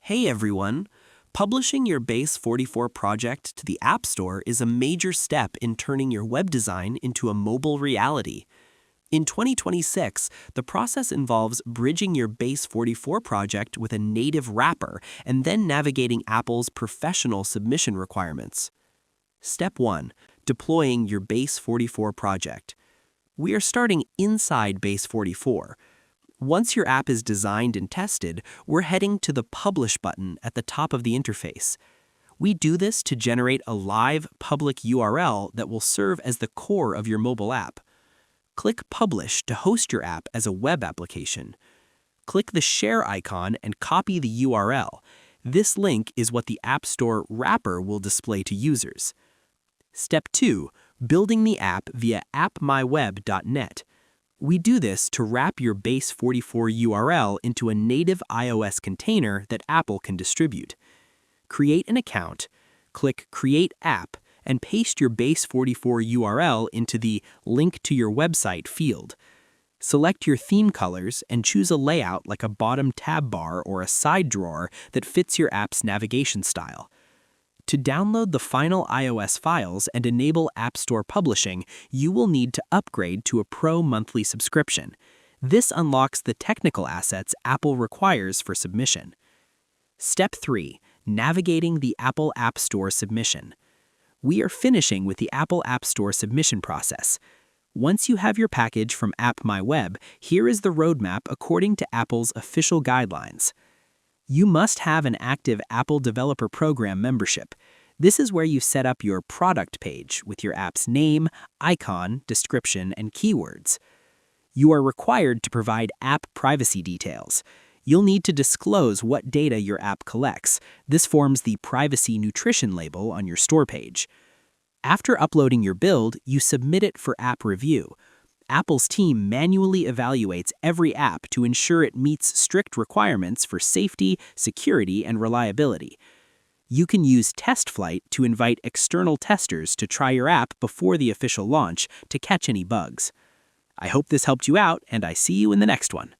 Hey everyone! Publishing your Base44 project to the App Store is a major step in turning your web design into a mobile reality. In 2026, the process involves bridging your Base44 project with a native wrapper and then navigating Apple's professional submission requirements. Step 1. Deploying your Base44 project. We are starting inside Base44. Once your app is designed and tested, we're heading to the Publish button at the top of the interface. We do this to generate a live public URL that will serve as the core of your mobile app. Click Publish to host your app as a web application. Click the Share icon and copy the URL. This link is what the App Store wrapper will display to users. Step 2. Building the app via appmyweb.net. We do this to wrap your Base44 URL into a native iOS container that Apple can distribute. Create an account, click Create App, and paste your Base44 URL into the Link to your website field. Select your theme colors and choose a layout like a bottom tab bar or a side drawer that fits your app's navigation style. To download the final iOS files and enable App Store publishing, you will need to upgrade to a Pro monthly subscription. This unlocks the technical assets Apple requires for submission. Step 3. Navigating the Apple App Store submission. We are finishing with the Apple App Store submission process. Once you have your package from AppMyWeb, here is the roadmap according to Apple's official guidelines. You must have an active Apple Developer Program membership. This is where you set up your product page with your app's name, icon, description, and keywords. You are required to provide app privacy details. You'll need to disclose what data your app collects. This forms the Privacy Nutrition label on your store page. After uploading your build, you submit it for app review. Apple's team manually evaluates every app to ensure it meets strict requirements for safety, security, and reliability. You can use TestFlight to invite external testers to try your app before the official launch to catch any bugs. I hope this helped you out, and I see you in the next one.